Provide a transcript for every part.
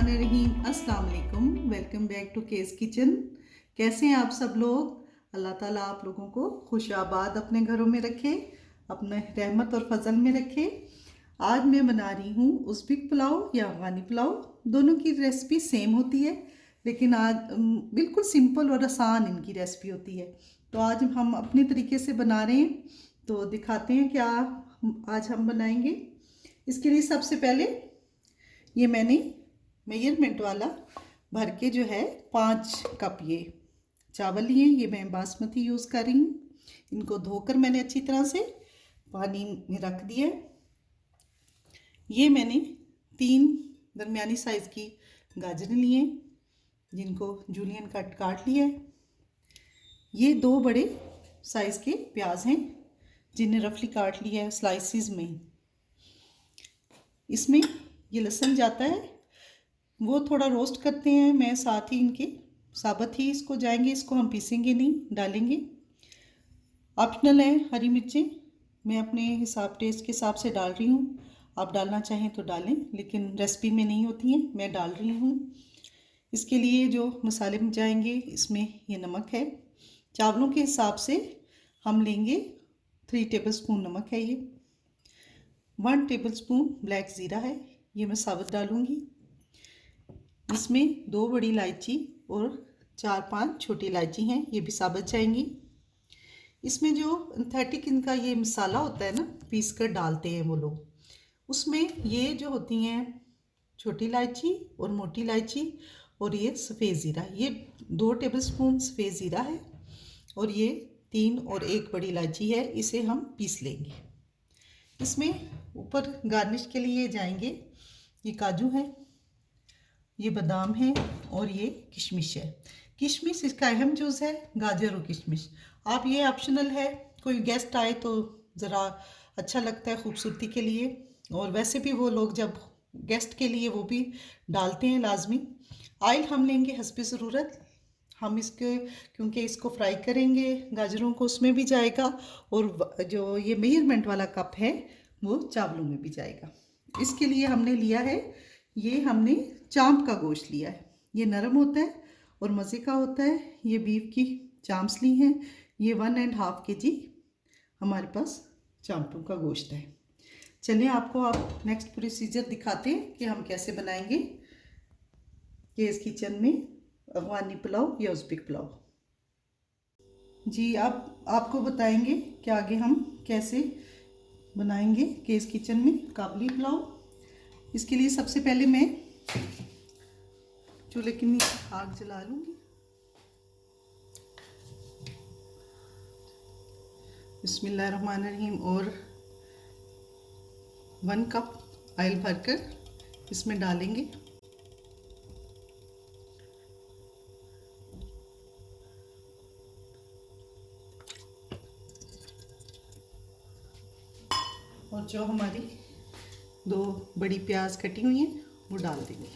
बिस्मिल्लाहिर्रहमानिर्रहीम। अस्सलाम वालेकुम। Welcome back to case kitchen. कैसे हैं आप सब लोग? अल्लाह ताला आप लोगों को खुशाबाद अपने घरों में रखे, अपने रहमत और फजल में रखे। आज मैं बना रही हूँ उज़्बेक पुलाव या अफ़गानी पुलाव। दोनों की रेसिपी सेम होती है, लेकिन आज बिल्कुल सिंपल और आसान इनकी रेसिपी होती है। तो आज हम अपने तरीके से बना रहे हैं, तो दिखाते हैं क्या आज हम बनाएंगे। इसके लिए सबसे पहले ये मैंने मेजरमेंट वाला भर के जो है 5 कप ये चावल लिए। ये मैं बासमती यूज़ कर रही हूँ। इनको धोकर मैंने अच्छी तरह से पानी में रख दिया। ये मैंने 3 दरमियानी साइज़ की गाजरें लिए, जिनको जूलियन कट काट लिया है। ये 2 बड़े साइज़ के प्याज हैं, जिन्हें रफली काट लिया है स्लाइसिस में। इसमें ये लहसुन जाता है, वो थोड़ा रोस्ट करते हैं। मैं साथ ही इनके साबुत ही इसको जाएंगे, इसको हम पीसेंगे नहीं, डालेंगे। ऑप्शनल है हरी मिर्चें, मैं अपने हिसाब टेस्ट के हिसाब से डाल रही हूँ। आप डालना चाहें तो डालें, लेकिन रेसिपी में नहीं होती हैं, मैं डाल रही हूँ। इसके लिए जो मसाले में जाएंगे, इसमें ये नमक है। चावलों के हिसाब से हम लेंगे 3 टेबलस्पून नमक है। ये 1 टेबलस्पून ब्लैक ज़ीरा है, ये मैं साबुत डालूँगी। इसमें 2 बड़ी इलायची और 4-5 छोटी इलायची हैं, ये भी साबुत जाएंगी। इसमें जो सिंथेटिक इनका ये मसाला होता है ना, पीस कर डालते हैं वो लोग, उसमें ये जो होती हैं छोटी इलायची और मोटी इलायची और ये सफ़ेद ज़ीरा, ये 2 टेबलस्पून सफ़ेद ज़ीरा है और ये 3 और 1 बड़ी इलायची है। इसे हम पीस लेंगे। इसमें ऊपर गार्निश के लिए जाएंगे ये काजू है, ये बादाम है और ये किशमिश है। किशमिश इसका अहम जुज़ है, गाजर और किशमिश। आप ये ऑप्शनल है, कोई गेस्ट आए तो ज़रा अच्छा लगता है खूबसूरती के लिए, और वैसे भी वो लोग जब गेस्ट के लिए वो भी डालते हैं लाजमी। ऑयल हम लेंगे हस्बे ज़रूरत। हम इसके क्योंकि इसको फ्राई करेंगे गाजरों को, उसमें भी जाएगा, और जो ये मेजरमेंट वाला कप है वो चावलों में भी जाएगा। इसके लिए हमने लिया है, ये हमने चांप का गोश्त लिया है। ये नरम होता है और मज़े का होता है। ये बीफ की चांप्स ली हैं। ये 1.5 kg हमारे पास चांपों का गोश्त है। चलिए आपको आप नेक्स्ट प्रोसीजर दिखाते हैं कि हम कैसे बनाएंगे केस किचन में अफ़गानी पुलाव या उज़्बेक पुलाव। जी, अब आपको बताएंगे कि आगे हम कैसे बनाएंगे केस किचन में काबली पुलाव। इसके लिए सबसे पहले मैं चूल्हे के नीचे आग जला लूँगी। बिस्मिल्लाहिर्रहमानिर्रहीम। और 1 कप ऑयल भरकर इसमें डालेंगे। और जो हमारी 2 बड़ी प्याज कटी हुई हैं वो डाल देंगे।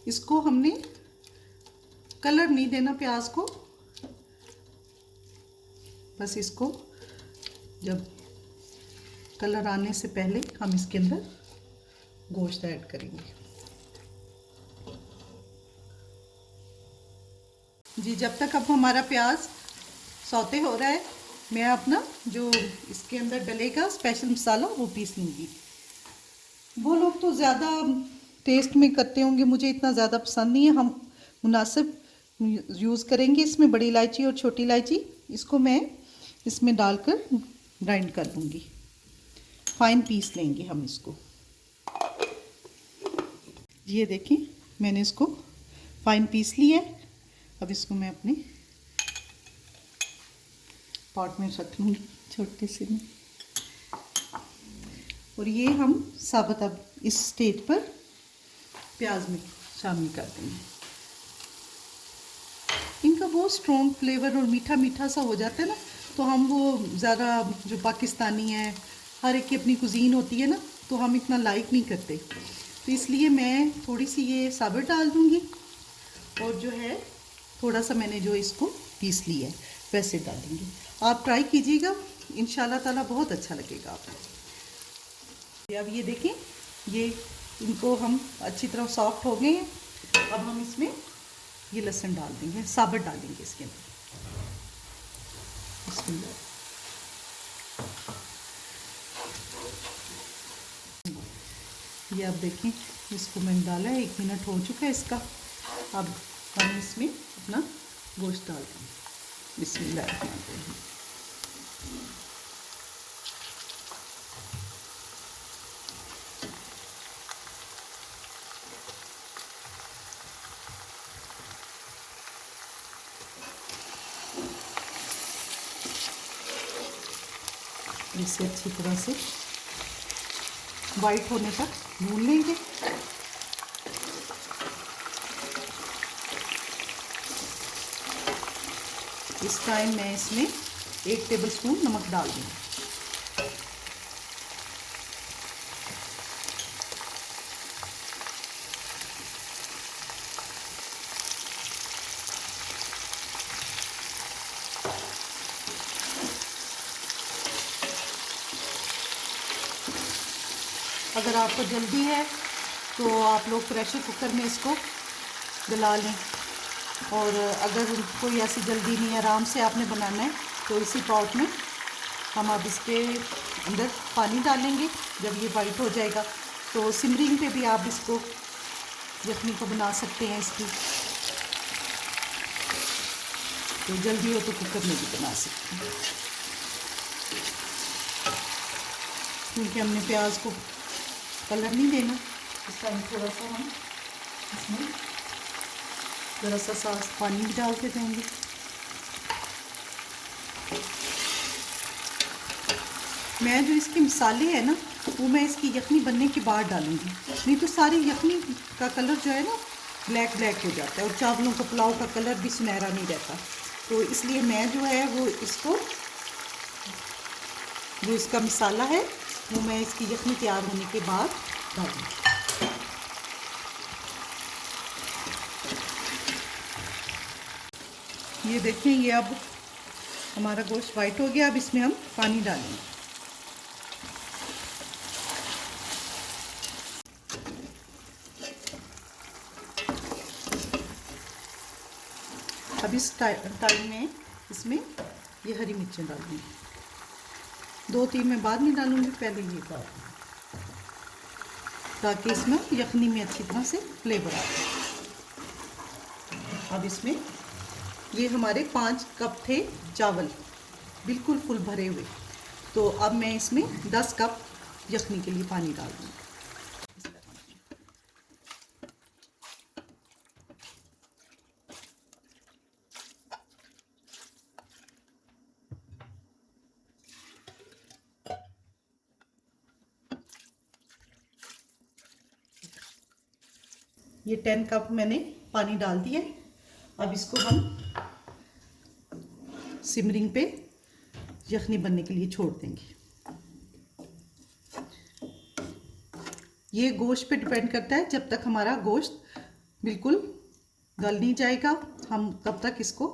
इसको हमने कलर नहीं देना प्याज को, बस इसको जब कलर आने से पहले हम इसके अंदर गोश्त ऐड करेंगे। जी, जब तक अब हमारा प्याज सौते हो रहा है, मैं अपना जो इसके अंदर डलेगा स्पेशल मसाला वो पीस लूँगी। वो लोग तो ज़्यादा टेस्ट में करते होंगे, मुझे इतना ज़्यादा पसंद नहीं है। हम मुनासिब यूज़ करेंगे। इसमें बड़ी इलायची और छोटी इलायची, इसको मैं इसमें डालकर ग्राइंड कर लूँगी। फाइन पीस लेंगे हम इसको। ये देखें, मैंने इसको फाइन पीस लिया है। अब इसको मैं अपने पॉट में रख लूँगी छोटे से में। और ये हम साबुत अब इस स्टेज पर प्याज में शामिल कर देंगे। इनका बहुत स्ट्रॉन्ग फ्लेवर और मीठा मीठा सा हो जाता है ना, तो हम वो ज़्यादा जो पाकिस्तानी है, हर एक की अपनी कुजीन होती है ना, तो हम इतना लाइक नहीं करते। तो इसलिए मैं थोड़ी सी ये साबुत डाल दूँगी। और जो है थोड़ा सा मैंने जो इसको पीस लिया है वैसे डालेंगे। आप ट्राई कीजिएगा, इंशाल्लाह ताला बहुत अच्छा लगेगा आपको। अब ये देखें, ये इनको हम अच्छी तरह सॉफ्ट हो गए हैं। अब हम इसमें ये लहसुन डाल देंगे, साबुत डालेंगे इसके अंदर। ये आप देखें, इसको मैंने डाला है, 1 मिनट हो चुका है इसका। अब हम इसमें अपना गोश्त डाल देंगे। बिस्मिल्लाह। इसे अच्छी तरह से वाइट होने तक भून लेंगे। इस टाइम मैं इसमें 1 टेबलस्पून नमक डाल दूँगी। अगर आपको जल्दी है तो आप लोग प्रेशर कुकर में इसको गला लें, और अगर कोई ऐसी जल्दी नहीं है, आराम से आपने बनाना है, तो इसी पॉट में हम अब इसके अंदर पानी डालेंगे। जब ये वाइट हो जाएगा तो सिमरिंग पे भी आप इसको यखनी को बना सकते हैं इसकी, तो जल्दी हो तो कुकर में भी बना सकते हैं। क्योंकि हमने प्याज को कलर नहीं देना, इस टाइम थोड़ा सा हम इसमें ज़रा सा साफ पानी भी डालते जाएंगे। मैं जो इसके मसाले हैं ना, वो मैं इसकी यखनी बनने के बाद डालूंगी, नहीं तो सारी यखनी का कलर जो है ना ब्लैक ब्लैक हो जाता है, और चावलों का पुलाव का कलर भी सुनहरा नहीं रहता। तो इसलिए मैं जो है वो इसको, जो इसका मसाला है वो मैं इसकी यखनी तैयार होने के बाद डालूंगी। ये देखिए, ये अब हमारा गोश्त वाइट हो गया। अब इसमें हम पानी डालेंगे। अब इस टाइम में इसमें ये हरी मिर्चें डालूंगी। 2-3 मैं बाद में डालूंगी, पहले ये डालूंगी ताकि इसमें यखनी में अच्छी तरह से फ्लेवर आ जाए। अब इसमें ये हमारे 5 कप थे चावल, बिल्कुल फुल भरे हुए, तो अब मैं इसमें 10 कप यखनी के लिए पानी डाल दूँगी। ये 10 कप मैंने पानी डाल दिया। अब इसको हम सिमरिंग पे यखनी बनने के लिए छोड़ देंगे। ये गोश्त पे डिपेंड करता है, जब तक हमारा गोश्त बिल्कुल गल नहीं जाएगा हम तब तक इसको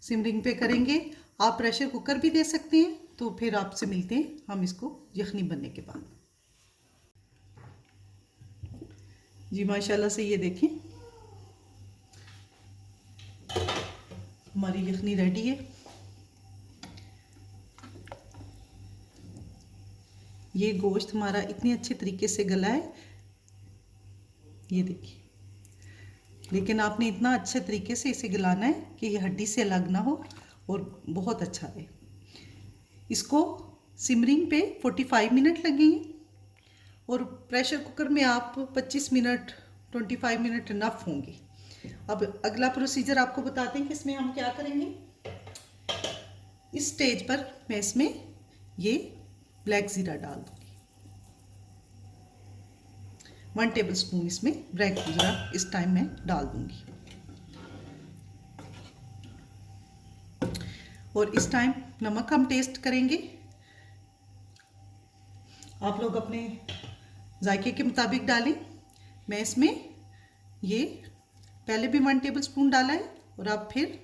सिमरिंग पे करेंगे। आप प्रेशर कुकर भी दे सकते हैं। तो फिर आपसे मिलते हैं हम इसको यखनी बनने के बाद। जी माशाल्लाह से ये देखें, हमारी यखनी रेडी है। ये गोश्त हमारा इतने अच्छे तरीके से गला है, ये देखिए। लेकिन आपने इतना अच्छे तरीके से इसे गलाना है कि ये हड्डी से अलग ना हो और बहुत अच्छा है। इसको सिमरिंग पे 45 मिनट लगेंगे, और प्रेशर कुकर में आप 25 मिनट 25 मिनट इनफ होंगे। अब अगला प्रोसीजर आपको बताते हैं कि इसमें हम क्या करेंगे। इस स्टेज पर मैं इसमें ये ब्लैक ज़ीरा डाल दूँगी। 1 टेबलस्पून इसमें ब्लैक ज़ीरा इस टाइम मैं डाल दूँगी। और इस टाइम नमक हम टेस्ट करेंगे। आप लोग अपने जायके के मुताबिक डालें। मैं इसमें ये पहले भी 1 टेबलस्पून डाला है, और अब फिर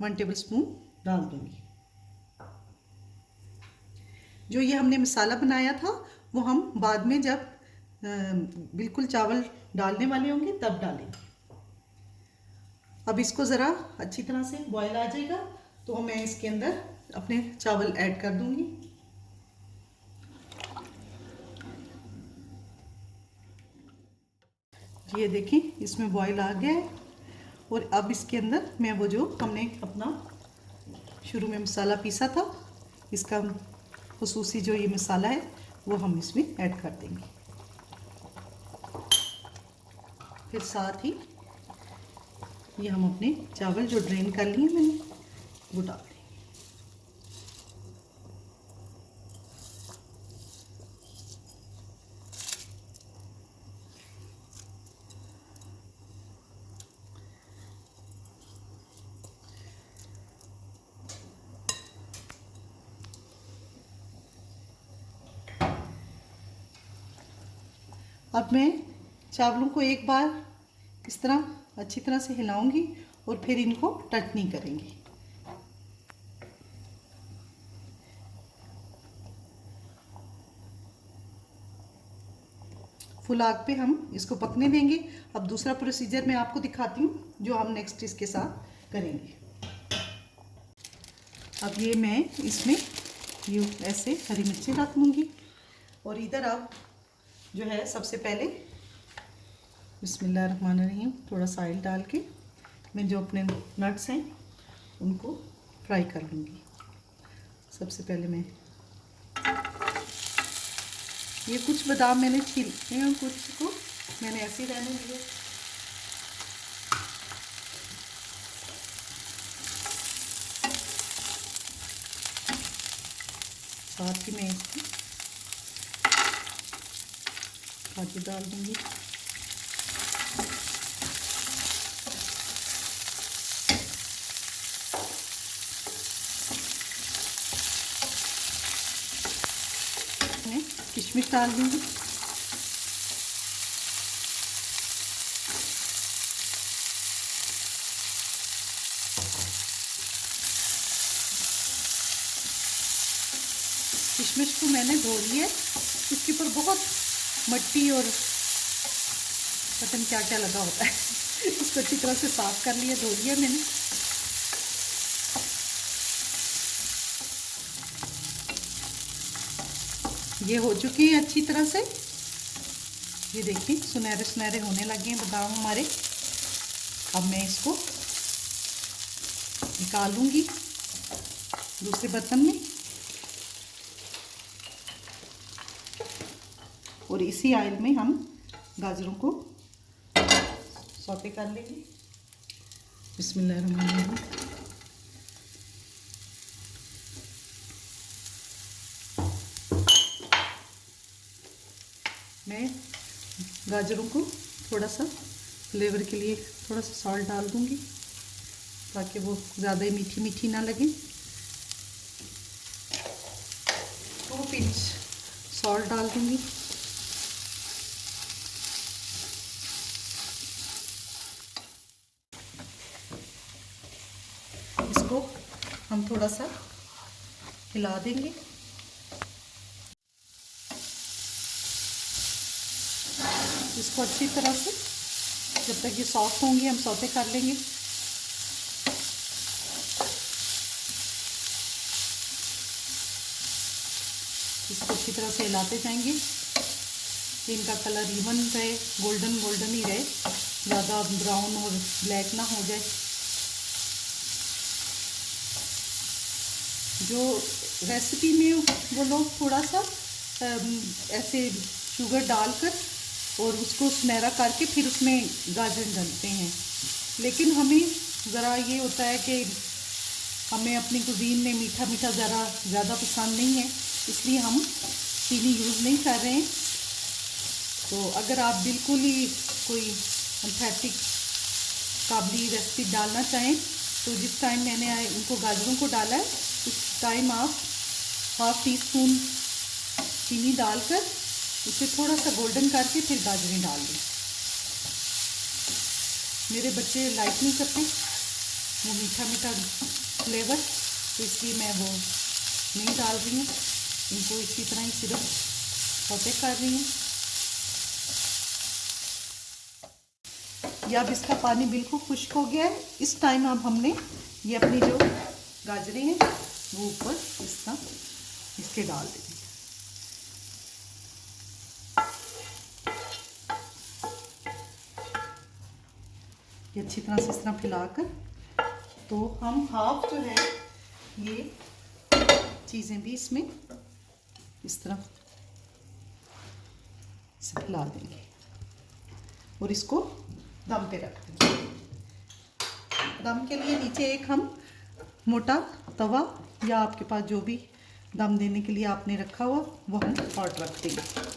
1 टेबलस्पून डाल दूंगी। जो ये हमने मसाला बनाया था वो हम बाद में जब बिल्कुल चावल डालने वाले होंगे तब डालेंगे। अब इसको ज़रा अच्छी तरह से बॉयल आ जाएगा तो मैं इसके अंदर अपने चावल ऐड कर दूंगी। ये देखें इसमें बॉयल आ गया है और अब इसके अंदर मैं वो जो हमने अपना शुरू में मसाला पीसा था इसका खुसूसी जो ये मसाला है वो हम इसमें ऐड कर देंगे। फिर साथ ही ये हम अपने चावल जो ड्रेन कर लिए मैंने वो डाल देंगे। अब मैं चावलों को एक बार इस तरह अच्छी तरह से हिलाऊंगी और फिर इनको टच नहीं करेंगे। फुल आग पे हम इसको पकने देंगे। अब दूसरा प्रोसीजर मैं आपको दिखाती हूँ जो हम नेक्स्ट इसके साथ करेंगे। अब ये मैं इसमें यूँ ऐसे हरी मिर्ची रख दूँगी और इधर अब जो है सबसे पहले बिस्मिल्लाहिर्रहमानिर्रहीम थोड़ा सा ऑयल डाल के मैं जो अपने नट्स हैं उनको फ्राई कर लूँगी। सबसे पहले मैं ये कुछ बादाम मैंने छीले हैं और कुछ को मैंने ऐसे ही रहने दिए। साथ ही मैं इसमें काजू डाल दूँगी। मैं किशमिश डाल दूँगी। किशमिश को मैंने धो लिया है, इसके ऊपर बहुत मिट्टी और पता नहीं क्या क्या लगा होता है इसको अच्छी तरह से साफ कर लिया, धो लिया मैंने। ये हो चुके हैं अच्छी तरह से। ये देखिए सुनहरे सुनहरे होने लगे हैं बादाम हमारे। अब मैं इसको निकाल लूँगी दूसरे बर्तन में और इसी ऑयल में हम गाजरों को सौते कर लेंगे। बिस्मिल्लाहिर्रहमानिर्रहीम। मैं गाजरों को थोड़ा सा फ्लेवर के लिए थोड़ा सा सॉल्ट डाल दूंगी ताकि वो ज़्यादा मीठी मीठी ना लगे। 2 पिंच सॉल्ट डाल दूंगी। इसको हम थोड़ा सा हिला देंगे। इसको अच्छी तरह से जब तक ये सॉफ्ट होंगे हम सौते कर लेंगे। इसको अच्छी तरह से हिलाते जाएंगे कि इनका कलर इवन रहे, गोल्डन गोल्डन ही रहे, ज़्यादा ब्राउन और ब्लैक ना हो जाए। जो रेसिपी में वो लोग थोड़ा सा ऐसे शुगर डालकर और उसको सुनहरा करके फिर उसमें गाजर डालते हैं, लेकिन हमें ज़रा ये होता है कि हमें अपनी कुजीन में मीठा मीठा ज़रा ज़्यादा पसंद नहीं है, इसलिए हम चीनी यूज़ नहीं कर रहे हैं। तो अगर आप बिल्कुल ही कोई ऑथेंटिक काबली रेसिपी डालना चाहें तो जिस टाइम मैंने इनको गाजरों को डाला है उस टाइम आप 1/2 टीस्पून चीनी डालकर इसे थोड़ा सा गोल्डन करके फिर गाजरें डाल दें। मेरे बच्चे लाइक नहीं करते वो मीठा मीठा फ्लेवर, तो इसलिए मैं वो नहीं डाल रही हूँ। इनको इसी तरह ही सिर्फ सौते कर रही हूँ। ये अब इसका पानी बिल्कुल खुश्क हो गया है। इस टाइम अब हमने ये अपनी जो गाजरें हैं वो ऊपर इस तरह इसके डाल देंगे। ये अच्छी तरह से इस तरह फैलाकर, तो हम हाफ जो है ये चीज़ें भी इसमें इस तरह से फैला देंगे और इसको दम पे रख देंगे। दम के लिए नीचे एक हम मोटा तवा या आपके पास जो भी दम देने के लिए आपने रखा हुआ वो हम हॉट रख देंगे।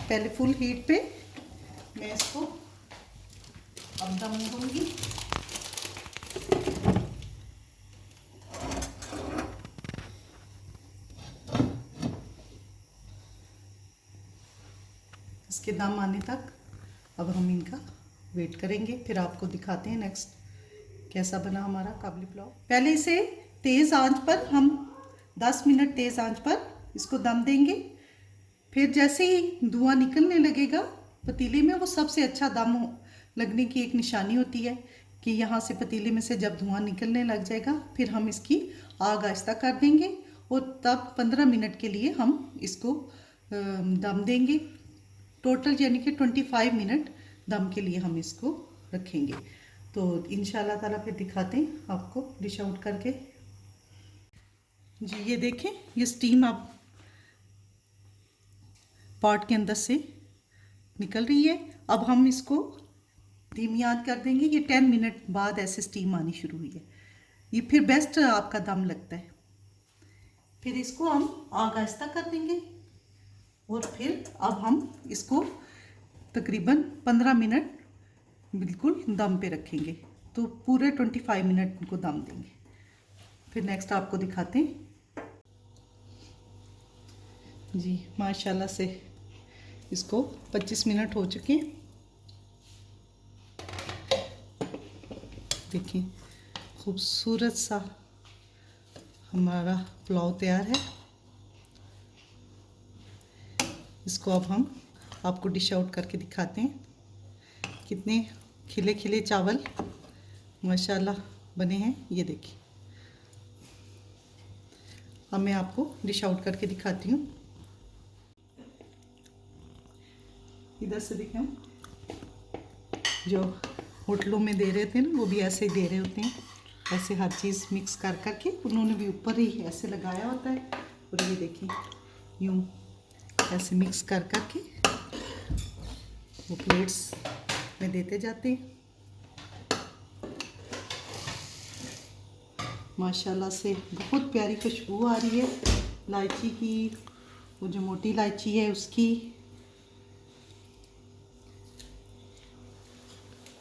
पहले फुल हीट पे मैं इसको अब दम दूंगी। इसके दम आने तक अब हम इनका वेट करेंगे, फिर आपको दिखाते हैं नेक्स्ट कैसा बना हमारा काबली पुलाव। पहले इसे तेज़ आंच पर हम 10 मिनट तेज़ आंच पर इसको दम देंगे। फिर जैसे ही धुआं निकलने लगेगा पतीले में, वो सबसे अच्छा दम लगने की एक निशानी होती है कि यहाँ से पतीले में से जब धुआं निकलने लग जाएगा फिर हम इसकी आग आहिस्ता कर देंगे और तब 15 मिनट के लिए हम इसको दम देंगे। टोटल यानी कि 25 मिनट दम के लिए हम इसको रखेंगे। तो इंशाल्लाह ताला फिर दिखाते हैं आपको डिश आउट करके। जी ये देखें, ये स्टीम अब पॉट के अंदर से निकल रही है। अब हम इसको धीमी आंच कर देंगे। ये 10 मिनट बाद ऐसे स्टीम आनी शुरू हुई है, ये फिर बेस्ट आपका दम लगता है। फिर इसको हम आग आहिस्ता कर देंगे और फिर अब हम इसको तकरीबन 15 मिनट बिल्कुल दम पे रखेंगे। तो पूरे 25 मिनट इनको दम देंगे। फिर नेक्स्ट आपको दिखाते हैं। जी माशाल्लाह से इसको 25 मिनट हो चुके हैं। देखिए खूबसूरत सा हमारा पुलाव तैयार है। इसको अब हम आपको डिश आउट करके दिखाते हैं। कितने खिले खिले चावल माशाल्लाह बने हैं, ये देखिए। अब मैं आपको डिश आउट करके दिखाती हूँ। इधर से देखें, जो होटलों में दे रहे थे ना वो भी ऐसे ही दे रहे होते हैं, ऐसे हर चीज़ मिक्स कर करके उन्होंने भी ऊपर ही ऐसे लगाया होता है। और ये देखिए यूँ ऐसे मिक्स कर करके वो प्लेट्स में देते जाते हैं। माशाल्लाह से बहुत प्यारी खुशबू आ रही है इलायची की, वो जो मोटी इलायची है उसकी।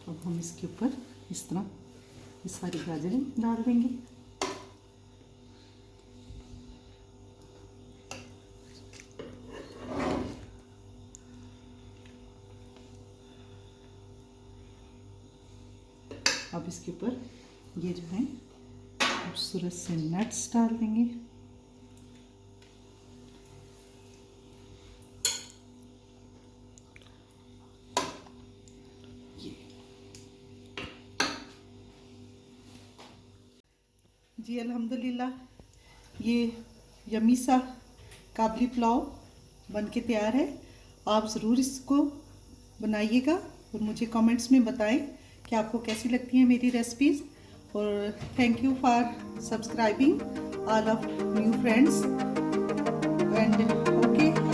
अब हम इसके ऊपर इस तरह ये सारी गाजरें डाल देंगे। अब इसके ऊपर ये जो है खूबसूरत से नट्स डाल देंगे। जी अल्हम्दुलिल्लाह ये यम्मी सा काबली पुलाव बन के तैयार है। आप ज़रूर इसको बनाइएगा और मुझे कमेंट्स में बताएं कि आपको कैसी लगती हैं मेरी रेसिपीज़। और thank you for subscribing all of new friends and okay.